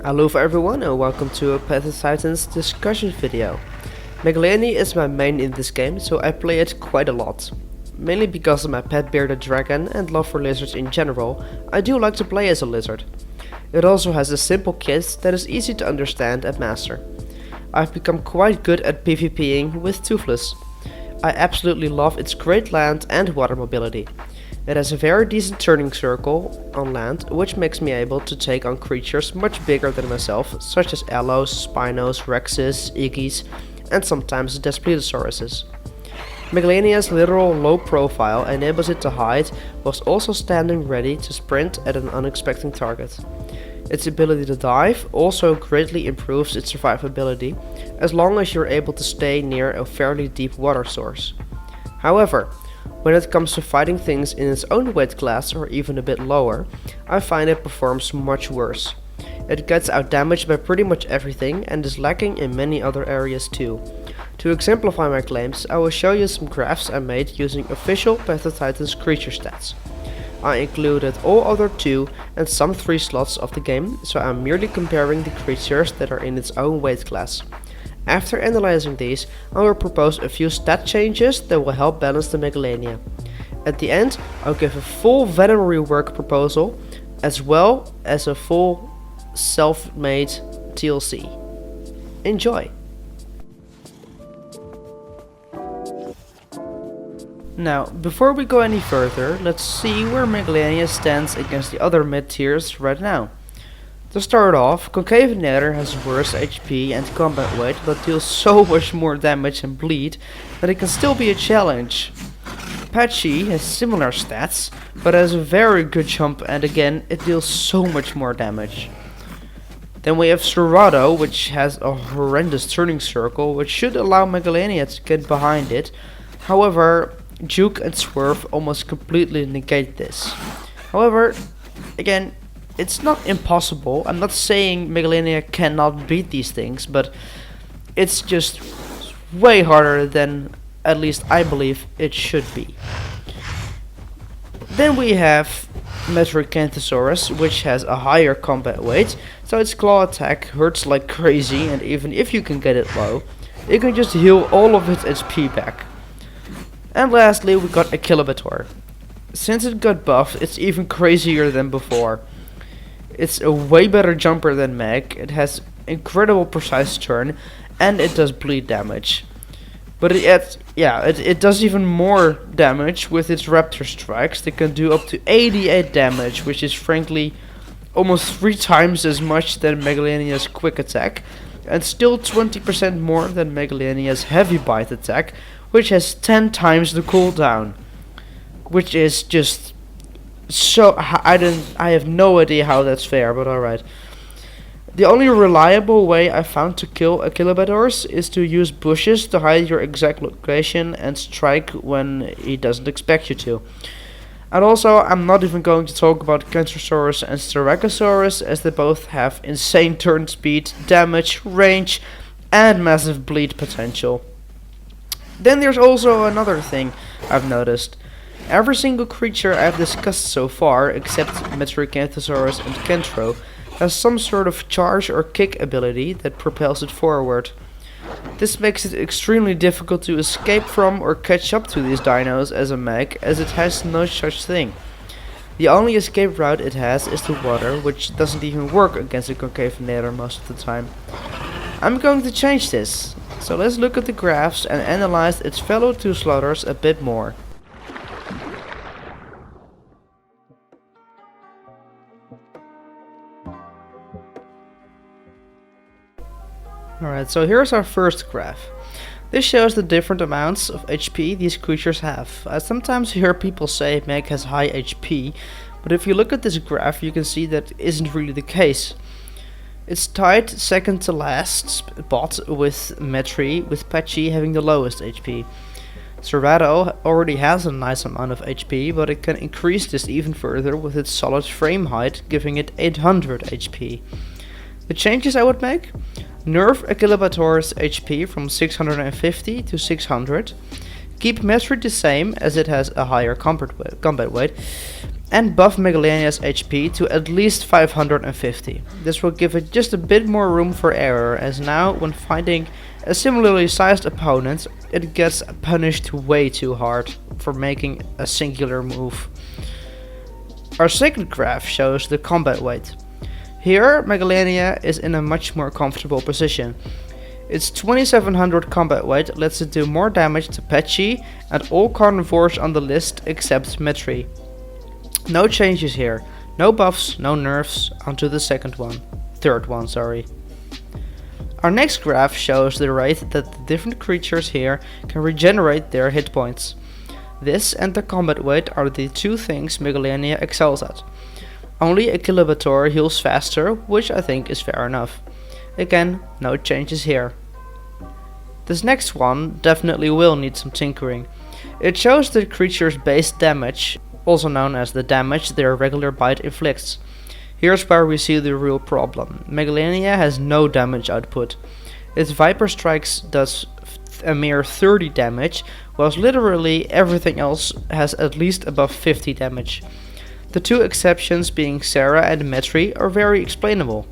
Hello everyone and welcome to a PathOfTitans discussion video. Megalania is my main in this game, so I play it quite a lot. Mainly because of my pet bearded dragon and love for lizards in general, I do like to play as a lizard. It also has a simple kit that is easy to understand and master. I've become quite good at PvPing with Toothless. I absolutely love its great land and water mobility. It has a very decent turning circle on land, which makes me able to take on creatures much bigger than myself, such as Allos, Spinos, Rexes, Iggies, and sometimes Desplitosauruses. Megalania's literal low profile enables it to hide whilst also standing ready to sprint at an unexpected target. Its ability to dive also greatly improves its survivability, as long as you're able to stay near a fairly deep water source. However, when it comes to fighting things in its own weight class or even a bit lower, I find it performs much worse. It gets outdamaged by pretty much everything and is lacking in many other areas too. To exemplify my claims, I will show you some graphs I made using official PathOfTitans creature stats. I included all other 2 and some 3 slots of the game, so I'm merely comparing the creatures that are in its own weight class. After analyzing these, I will propose a few stat changes that will help balance the Megalania. At the end, I'll give a full Venom Rework proposal, as well as a full self-made TLC. Enjoy! Now, before we go any further, let's see where Megalania stands against the other mid-tiers right now. To start off, Concave Nether has worse HP and combat weight, but deals so much more damage and bleed that it can still be a challenge. Patchy has similar stats, but has a very good jump, and again, it deals so much more damage. Then we have Serrato, which has a horrendous turning circle, which should allow Megalania to get behind it. However, Juke and Swerve almost completely negate this. However, again, it's not impossible. I'm not saying Megalania cannot beat these things, but it's just way harder than at least I believe it should be. Then we have Metrocanthosaurus, which has a higher combat weight, so its claw attack hurts like crazy, and even if you can get it low, it can just heal all of its HP back. And lastly, we got Achillibator. Since it got buffed, it's even crazier than before. It's a way better jumper than Meg, it has incredible precise turn, and it does bleed damage. But it does even more damage with its raptor strikes. They can do up to 88 damage, which is frankly almost 3 times as much than Megalania's quick attack, and still 20% more than Megalania's heavy bite attack, which has 10 times the cooldown. Which is just so I have no idea how that's fair, but alright. The only reliable way I found to kill Achillibators is to use bushes to hide your exact location and strike when he doesn't expect you to. And also, I'm not even going to talk about Cantrosaurus and Styracosaurus, as they both have insane turn speed, damage, range, and massive bleed potential. Then there's also another thing I've noticed. Every single creature I've discussed so far, except Metrocanthosaurus and Kentro, has some sort of charge or kick ability that propels it forward. This makes it extremely difficult to escape from or catch up to these dinos as a Meg, as it has no such thing. The only escape route it has is the water, which doesn't even work against a Concave Nether most of the time. I'm going to change this, so let's look at the graphs and analyze its fellow two slaughters a bit more. Alright, so here's our first graph. This shows the different amounts of HP these creatures have. I sometimes hear people say Meg has high HP, but if you look at this graph you can see that isn't really the case. It's tied second to last spot with Metri, with Patchy having the lowest HP. Serrato already has a nice amount of HP, but it can increase this even further with its solid frame height, giving it 800 HP. The changes I would make? Nerf Achillibator's HP from 650 to 600. Keep Metri the same, as it has a higher combat weight. and buff Megalania's HP to at least 550. This will give it just a bit more room for error, as now when fighting a similarly sized opponent, it gets punished way too hard for making a singular move. Our second graph shows the combat weight. Here, Megalania is in a much more comfortable position. Its 2700 combat weight lets it do more damage to Patchy and all carnivores on the list except Metri. No changes here, no buffs, no nerfs, onto the third one. Our next graph shows the rate that the different creatures here can regenerate their hit points. This and the combat weight are the two things Megalania excels at. Only a Kilobator heals faster, which I think is fair enough. Again, no changes here. This next one definitely will need some tinkering. It shows the creature's base damage, also known as the damage their regular bite inflicts. Here's where we see the real problem. Megalania has no damage output. Its Viper Strikes does a mere 30 damage, whilst literally everything else has at least above 50 damage. The two exceptions being Sarah and Metri are very explainable.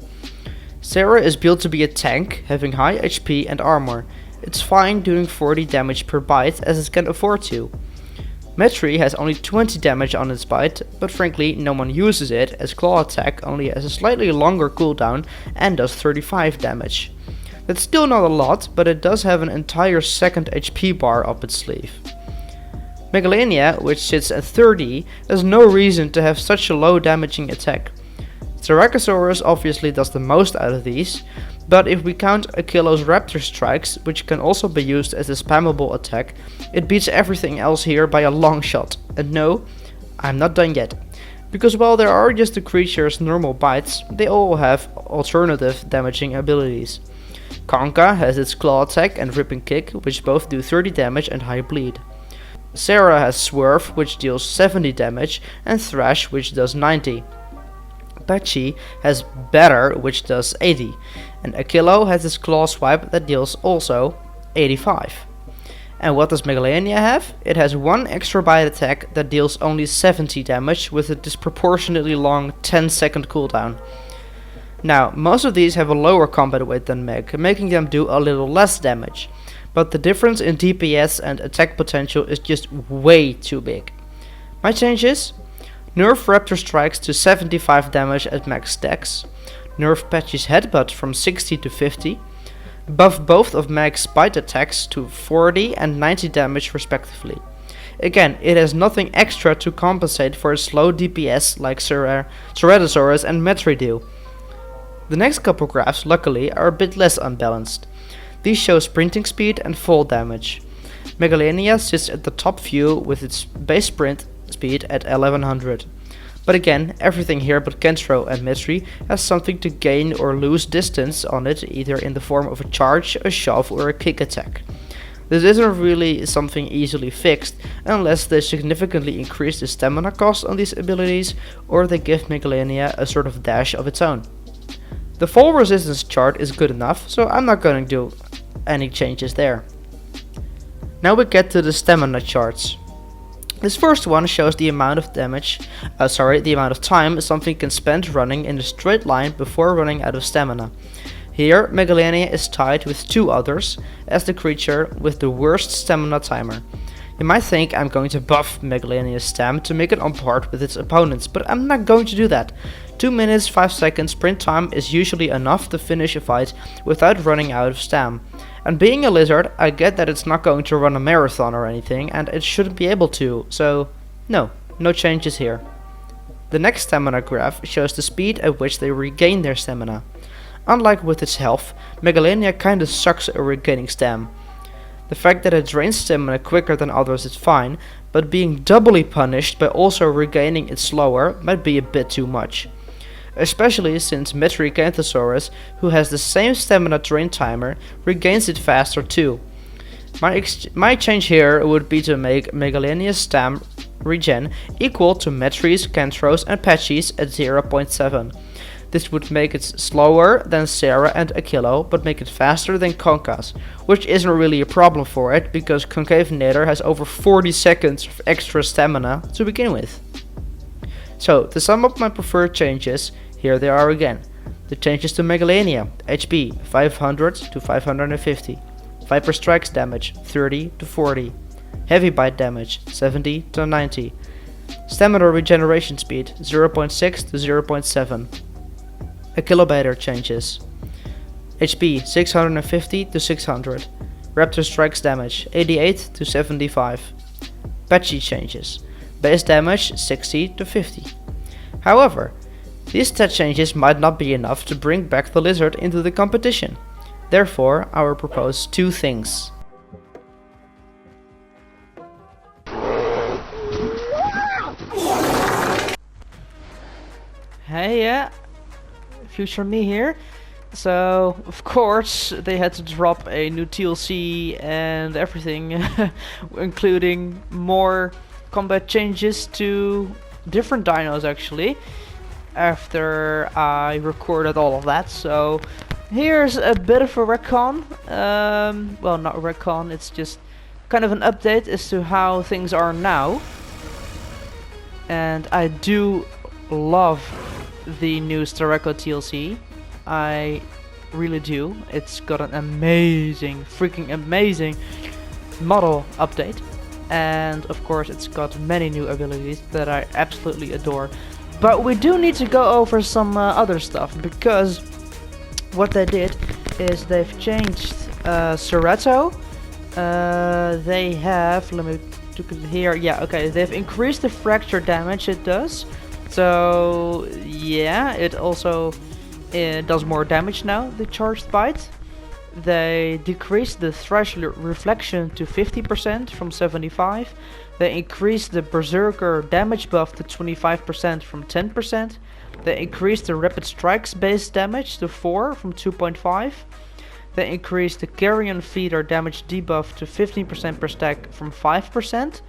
Sarah is built to be a tank, having high HP and armor. It's fine doing 40 damage per bite as it can afford to. Metri has only 20 damage on its bite, but frankly no one uses it as claw attack only has a slightly longer cooldown and does 35 damage. That's still not a lot, but it does have an entire second HP bar up its sleeve. Megalania, which sits at 30, has no reason to have such a low damaging attack. Styracosaurus obviously does the most out of these, but if we count Achilles' Raptor Strikes, which can also be used as a spammable attack, it beats everything else here by a long shot. And no, I'm not done yet. Because while there are just the creature's normal bites, they all have alternative damaging abilities. Conka has its claw attack and ripping kick, which both do 30 damage and high bleed. Sarah has Swerve, which deals 70 damage, and Thrash, which does 90. Patchy has Better, which does 80, and Achillo has his Claw Swipe that deals also 85. And what does Megalania have? It has one extra bite attack that deals only 70 damage with a disproportionately long 10-second cooldown. Now, most of these have a lower combat weight than Meg, making them do a little less damage, but the difference in DPS and attack potential is just way too big. My changes? Nerf Raptor Strikes to 75 damage at max stacks, nerf Patchy's Headbutt from 60 to 50, buff both of Meg's bite attacks to 40 and 90 damage respectively. Again, it has nothing extra to compensate for its low DPS like Ceratosaurus and Metri do. The next couple graphs, luckily, are a bit less unbalanced. These show sprinting speed and fall damage. Megalania sits at the top few with its base sprint speed at 1100. But again, everything here but Kentro and Metri has something to gain or lose distance on it, either in the form of a charge, a shove or a kick attack. This isn't really something easily fixed, unless they significantly increase the stamina cost on these abilities, or they give Megalania a sort of dash of its own. The fall resistance chart is good enough, so I'm not going to do any changes there. Now we get to the stamina charts. This first one shows the amount of time something can spend running in a straight line before running out of stamina. Here, Megalania is tied with two others as the creature with the worst stamina timer. You might think I'm going to buff Megalania's stam to make it on par with its opponents, but I'm not going to do that. 2 minutes 5 seconds sprint time is usually enough to finish a fight without running out of stam. And being a lizard, I get that it's not going to run a marathon or anything, and it shouldn't be able to, so no changes here. The next stamina graph shows the speed at which they regain their stamina. Unlike with its health, Megalania kinda sucks at regaining stam. The fact that it drains stamina quicker than others is fine, but being doubly punished by also regaining it slower might be a bit too much. Especially since Metriacanthosaurus, who has the same stamina drain timer, regains it faster too. My change here would be to make Megalania's stam regen equal to Metri's, Cantro's and Patchy's at 0.7. This would make it slower than Sarah and Achillo, but make it faster than Conka's, which isn't really a problem for it, because Concavenator has over 40 seconds of extra stamina to begin with. So, to sum up my preferred changes, here they are again. The changes to Megalania: HP 500 to 550, Viper Strikes damage 30 to 40, Heavy Bite damage 70 to 90, Stamina regeneration speed 0.6 to 0.7. A Kilobator changes: HP 650 to 600, Raptor Strikes damage 88 to 75. Patchy changes: base damage 60 to 50. However, these stat changes might not be enough to bring back the lizard into the competition. Therefore, I will propose two things. Hey, yeah, future me here. So, of course, they had to drop a new TLC and everything, including more combat changes to different dinos actually, after I recorded all of that. So, here's a bit of a retcon. Well, not a retcon, it's just kind of an update as to how things are now. And I do love the new Stareko TLC. I really do. It's got an amazing, freaking amazing model update, and of course it's got many new abilities that I absolutely adore. But we do need to go over some other stuff, because what they did is they've changed Cereto. They have, let me look at here, yeah, okay, they've increased the fracture damage it does. So yeah, it also does more damage now, the charged bite. They decreased the threshold reflection to 50% from 75%. They increased the berserker damage buff to 25% from 10%. They increased the rapid strikes base damage to 4 from 2.5. They increased the carrion feeder damage debuff to 15% per stack from 5%.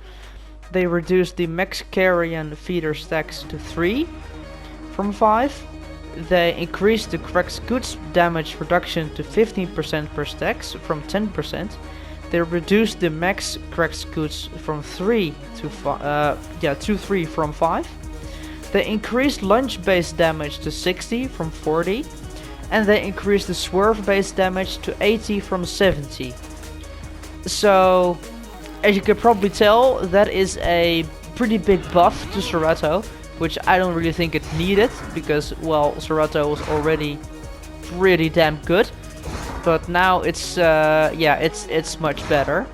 They reduced the max carrion feeder stacks to 3 from 5. They increased the cracked goods damage reduction to 15% per stacks from 10%. They reduced the max cracked goods from 3 to 3 from 5. They increased lunge base damage to 60 from 40. And they increased the swerve base damage to 80 from 70. So, as you can probably tell, that is a pretty big buff to Cereto, which I don't really think it needed, because, well, Cereto was already pretty damn good. But now it's, yeah, it's much better.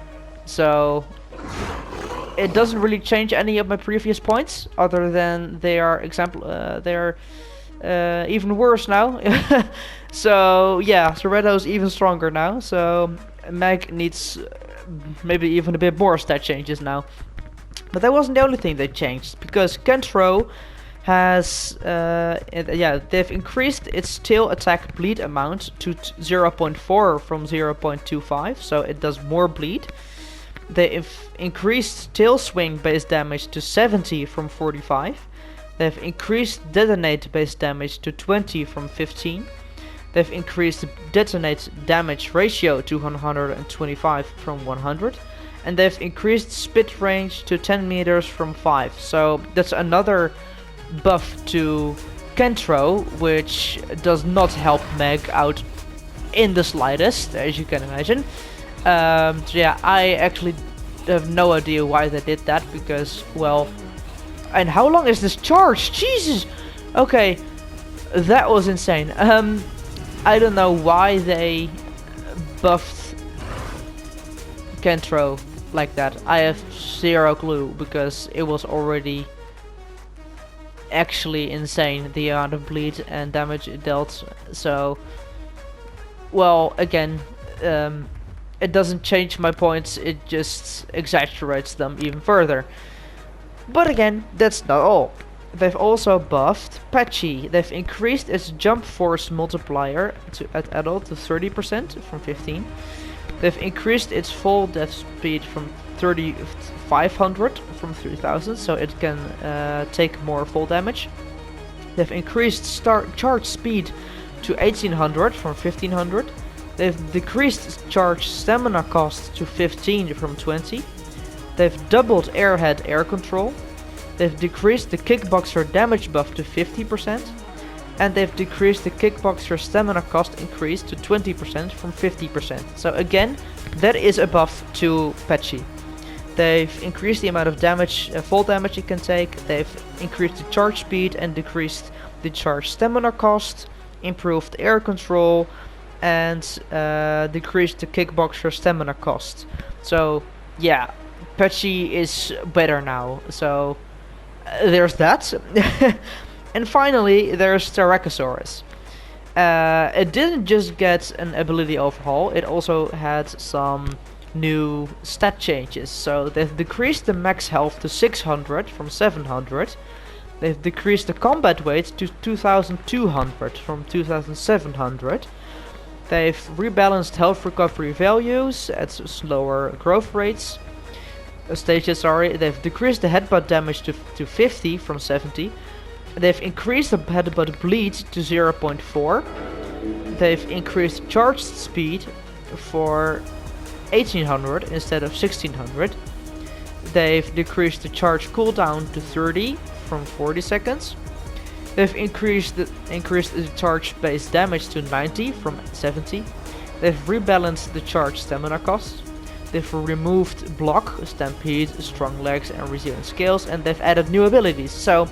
So, it doesn't really change any of my previous points, other than they are even worse now. So, yeah, Cereto's even stronger now, so Meg needs maybe even a bit more stat changes now. But that wasn't the only thing they changed, because Kentro has, yeah, they've increased its tail attack bleed amount to 0.4 from 0.25, so it does more bleed. They've increased tail swing base damage to 70 from 45. They've increased detonate base damage to 20 from 15. They've increased detonate damage ratio to 125 from 100. And they've increased spit range to 10 meters from 5. So that's another buff to Kentro, which does not help Meg out in the slightest, as you can imagine. So yeah, I actually have no idea why they did that, because, well... And how long is this charge? Jesus! Okay, that was insane. I don't know why they buffed Kentro like that. I have zero clue, because it was already actually insane, the amount of bleed and damage it dealt. So, well, again, it doesn't change my points, it just exaggerates them even further. But again, that's not all. They've also buffed Patchy. They've increased its jump force multiplier at adult to 30% from 15. They've increased its fall death speed from 3,500 from 3,000, so it can take more fall damage. They've increased charge speed to 1,800 from 1,500. They've decreased charge stamina cost to 15 from 20. They've doubled airhead air control. They've decreased the kickboxer damage buff to 50%, and they've decreased the kickboxer stamina cost increase to 20% from 50%. So again, that is a buff to patchy. They've increased the amount of damage, fall damage you can take. They've increased the charge speed and decreased the charge stamina cost, improved air control, and decreased the kickboxer stamina cost. So yeah, patchy is better now. So there's that. And finally, there's Styracosaurus. It didn't just get an ability overhaul, it also had some new stat changes. So they've decreased the max health to 600 from 700. They've decreased the combat weight to 2200 from 2700. They've rebalanced health recovery values at slower growth rates. Stages, sorry. They've decreased the headbutt damage to 50 from 70. They've increased the headbutt bleed to 0.4. They've increased charge speed for 1800 instead of 1600. They've decreased the charge cooldown to 30 from 40 seconds. They've increased the charge base damage to 90 from 70. They've rebalanced the charge stamina cost. They've removed block, stampede, strong legs, and resilient scales, and they've added new abilities. So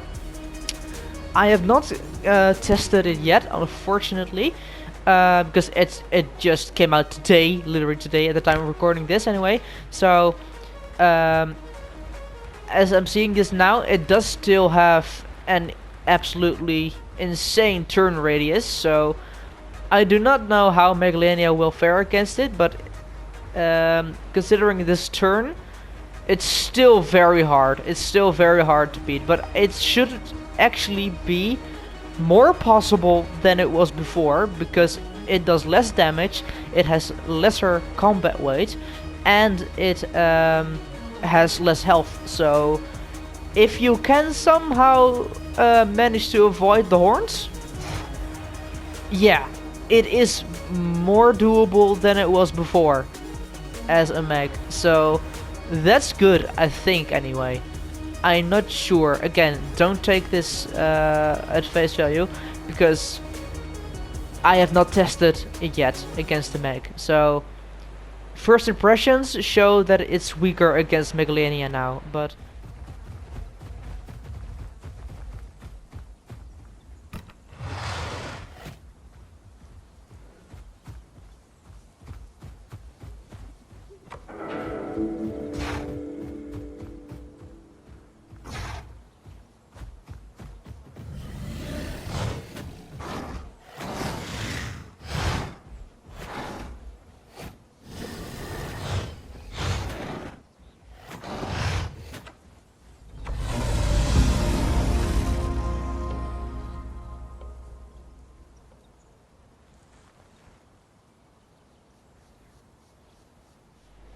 I have not tested it yet, unfortunately, because it just came out today, literally today at the time of recording this anyway. So as I'm seeing this now, it does still have an absolutely insane turn radius. So I do not know how Megalania will fare against it, but considering this turn, it's still very hard. It's still very hard to beat, but it should actually be more possible than it was before, because it does less damage, it has lesser combat weight, and it has less health. So if you can somehow manage to avoid the horns, yeah, it is more doable than it was before as a Meg. So that's good, I think, anyway. I'm not sure. Again, don't take this at face value, because I have not tested it yet against the Meg. So first impressions show that it's weaker against Megalania now, but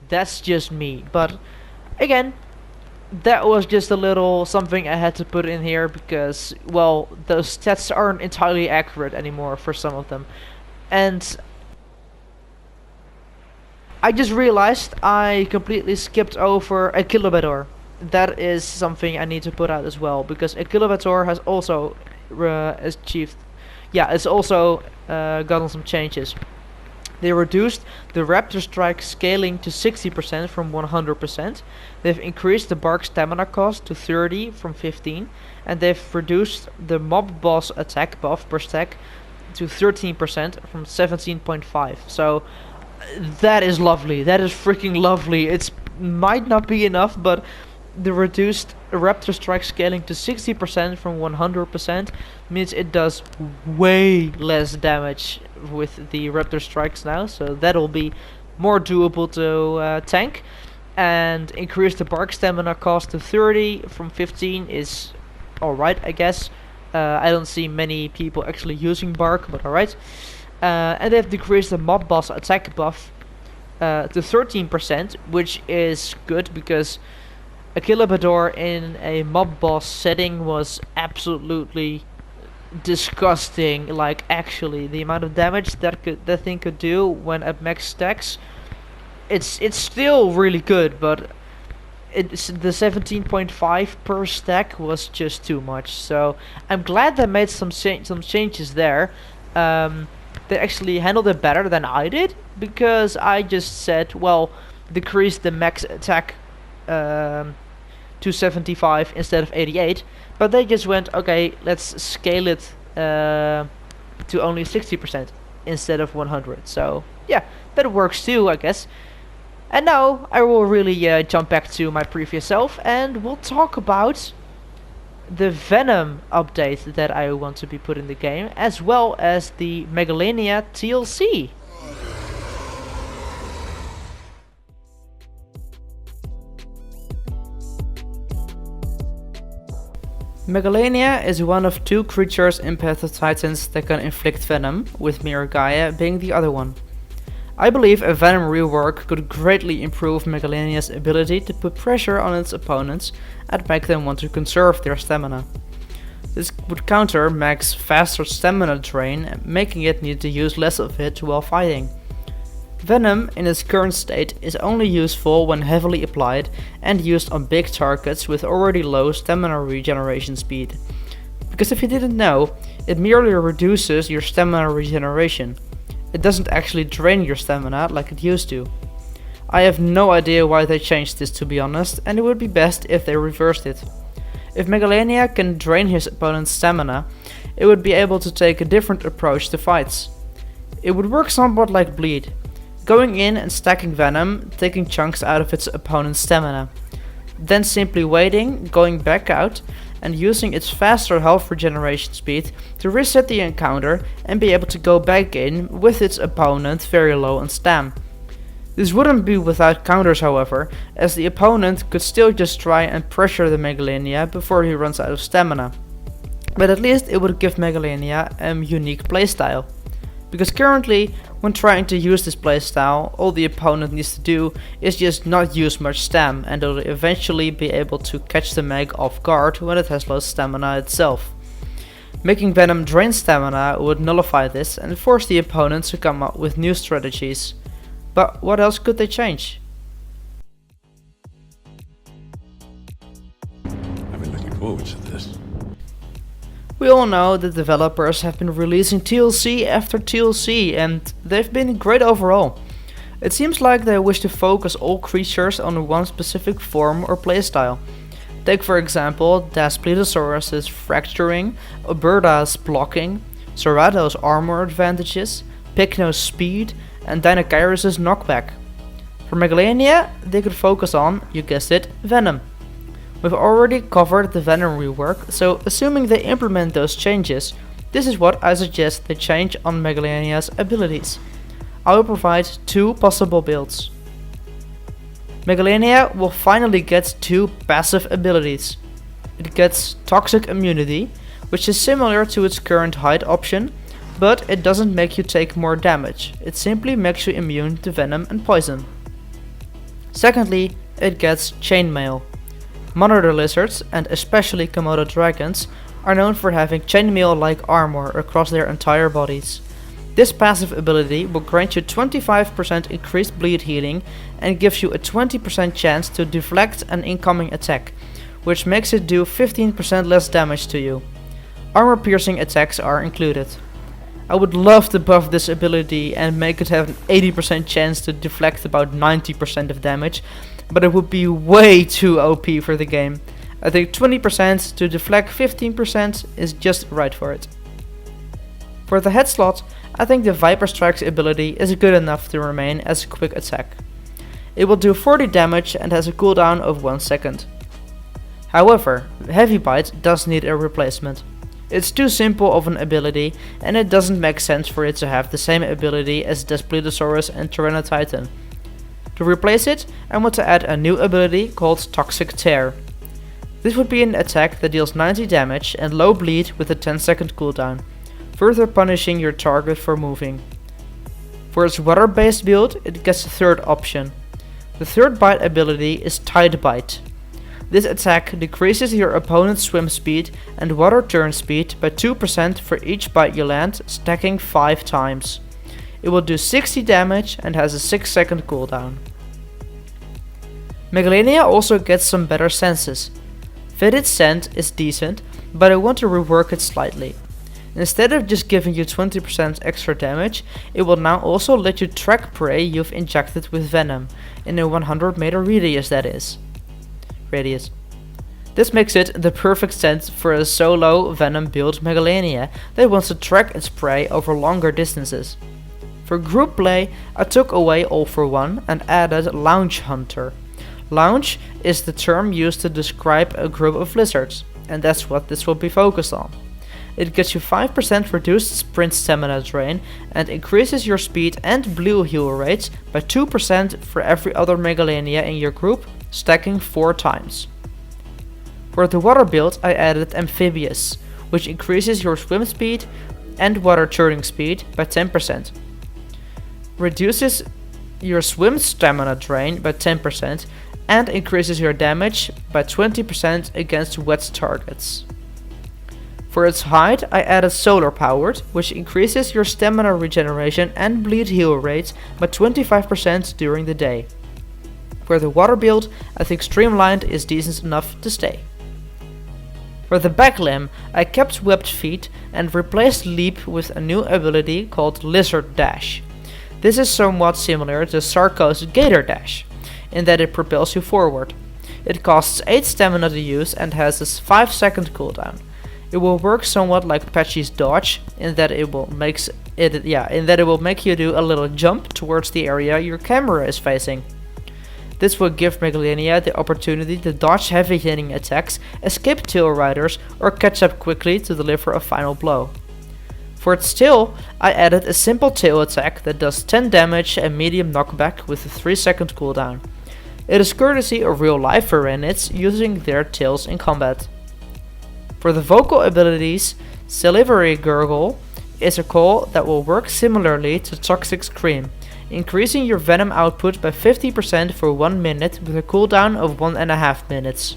that's just me. But again, that was just a little something I had to put in here, because, well, those stats aren't entirely accurate anymore for some of them. And I just realized I completely skipped over a Kilobador. That is something I need to put out as well, because a Kilobador has also achieved, yeah, it's also gotten some changes. They reduced the Raptor Strike scaling to 60% from 100%. They've increased the Bark stamina cost to 30 from 15. And they've reduced the Mob Boss attack buff per stack to 13% from 17.5. So that is lovely. That is freaking lovely. It might not be enough, but the reduced Raptor Strike scaling to 60% from 100% means it does way less damage with the Raptor Strikes now, so that'll be more doable to tank. And increase the Bark stamina cost to 30 from 15 is alright, I guess. I don't see many people actually using Bark, but alright. And they've decreased the Mob Boss attack buff to 13%, which is good, because a Kilobador in a Mob Boss setting was absolutely disgusting. Like, actually, the amount of damage that thing could do when at max stacks, it's still really good, but the 17.5 per stack was just too much. So I'm glad they made some changes there. They actually handled it better than I did, because I just said, well, decrease the max attack to 75 instead of 88, but they just went, okay, let's scale it to only 60% instead of 100. So yeah, that works too, I guess. And now I will really jump back to my previous self, and we'll talk about the Venom update that I want to be put in the game, as well as the Megalania TLC. Megalania is one of 2 creatures in PathOfTitans that can inflict venom, with Miragaia being the other one. I believe a Venom Rework could greatly improve Megalania's ability to put pressure on its opponents and make them want to conserve their stamina. This would counter Meg's faster stamina drain, making it need to use less of it while fighting. Venom in its current state is only useful when heavily applied and used on big targets with already low stamina regeneration speed. Because if you didn't know, it merely reduces your stamina regeneration. It doesn't actually drain your stamina like it used to. I have no idea why they changed this, to be honest, and it would be best if they reversed it. If Megalania can drain his opponent's stamina, it would be able to take a different approach to fights. It would work somewhat like Bleed, going in and stacking Venom, taking chunks out of its opponent's stamina, then simply waiting, going back out, and using its faster health regeneration speed to reset the encounter and be able to go back in with its opponent very low on stam. This wouldn't be without counters, however, as the opponent could still just try and pressure the Megalania before he runs out of stamina. But at least it would give Megalania a unique playstyle. Because currently, when trying to use this playstyle, all the opponent needs to do is just not use much stam, and it'll eventually be able to catch the Meg off guard when it has low stamina itself. Making Venom drain stamina would nullify this and force the opponent to come up with new strategies. But what else could they change? I've been looking forward to this. We all know that developers have been releasing TLC after TLC, and they've been great overall. It seems like they wish to focus all creatures on one specific form or playstyle. Take for example Daspletosaurus' fracturing, Oberda's blocking, Cerato's armor advantages, Pycno's speed, and Dinocyrus' knockback. For Megalania, they could focus on, you guessed it, Venom. We've already covered the Venom rework, so assuming they implement those changes, this is what I suggest they change on Megalania's abilities. I will provide 2 possible builds. Megalania will finally get 2 passive abilities. It gets Toxic Immunity, which is similar to its current Hide option, but it doesn't make you take more damage, it simply makes you immune to venom and poison. Secondly, it gets Chainmail. Monitor lizards, and especially Komodo dragons, are known for having chainmail-like armor across their entire bodies. This passive ability will grant you 25% increased bleed healing and gives you a 20% chance to deflect an incoming attack, which makes it do 15% less damage to you. Armor-piercing attacks are included. I would love to buff this ability and make it have an 80% chance to deflect about 90% of damage, but it would be way too OP for the game. I think 20% to deflect 15% is just right for it. For the head slot, I think the Viper Strike's ability is good enough to remain as a quick attack. It will do 40 damage and has a cooldown of 1 second. However, Heavy Bite does need a replacement. It's too simple of an ability, and it doesn't make sense for it to have the same ability as Daspletosaurus and Tyranitar. To replace it, I want to add a new ability called Toxic Tear. This would be an attack that deals 90 damage and low bleed with a 10-second cooldown, further punishing your target for moving. For its water-based build, it gets a third option. The third bite ability is Tide Bite. This attack decreases your opponent's swim speed and water turn speed by 2% for each bite you land, stacking 5 times. It will do 60 damage and has a 6-second cooldown. Megalania also gets some better senses. Fitted scent is decent, but I want to rework it slightly. Instead of just giving you 20% extra damage, it will now also let you track prey you've injected with venom, in a 100 meter radius that is. This makes it the perfect scent for a solo venom build Megalania that wants to track its prey over longer distances. For group play, I took away All for One and added Lounge Hunter. Lounge is the term used to describe a group of lizards, and that's what this will be focused on. It gets you 5% reduced sprint stamina drain and increases your speed and blue heal rates by 2% for every other Megalania in your group, stacking 4 times. For the water build, I added Amphibious, which increases your swim speed and water churning speed by 10%. Reduces your swim stamina drain by 10% and increases your damage by 20% against wet targets. For its hide, I added Solar Powered, which increases your stamina regeneration and bleed heal rates by 25% during the day. For the water build, I think Streamlined is decent enough to stay. For the back limb, I kept Webbed Feet and replaced Leap with a new ability called Lizard Dash. This is somewhat similar to Sarko's Gator Dash, in that it propels you forward. It costs 8 stamina to use and has a 5-second cooldown. It will work somewhat like Patchy's Dodge, in that it will make you do a little jump towards the area your camera is facing. This will give Megalania the opportunity to dodge heavy hitting attacks, escape tail riders, or catch up quickly to deliver a final blow. For its tail, I added a simple tail attack that does 10 damage and medium knockback with a 3-second cooldown. It is courtesy of real life Varanids using their tails in combat. For the vocal abilities, Salivary Gurgle is a call that will work similarly to Toxic Scream, increasing your venom output by 50% for 1 minute with a cooldown of 1.5 minutes.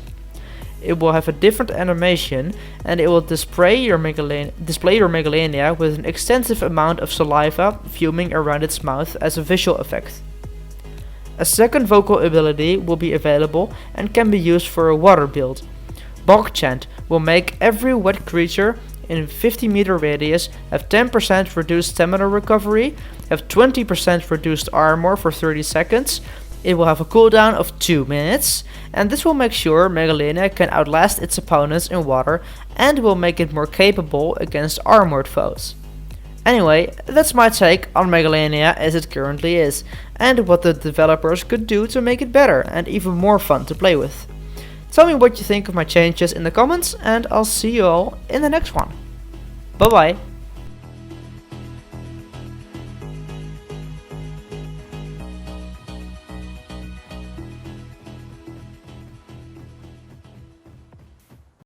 It will have a different animation and it will display your Megalania with an extensive amount of saliva fuming around its mouth as a visual effect. A second vocal ability will be available and can be used for a water build. Bog Chant will make every wet creature in a 50 meter radius have 10% reduced stamina recovery, have 20% reduced armor for 30 seconds, it will have a cooldown of 2 minutes, and this will make sure Megalania can outlast its opponents in water and will make it more capable against armored foes. Anyway, that's my take on Megalania as it currently is, and what the developers could do to make it better and even more fun to play with. Tell me what you think of my changes in the comments, and I'll see you all in the next one. Bye bye.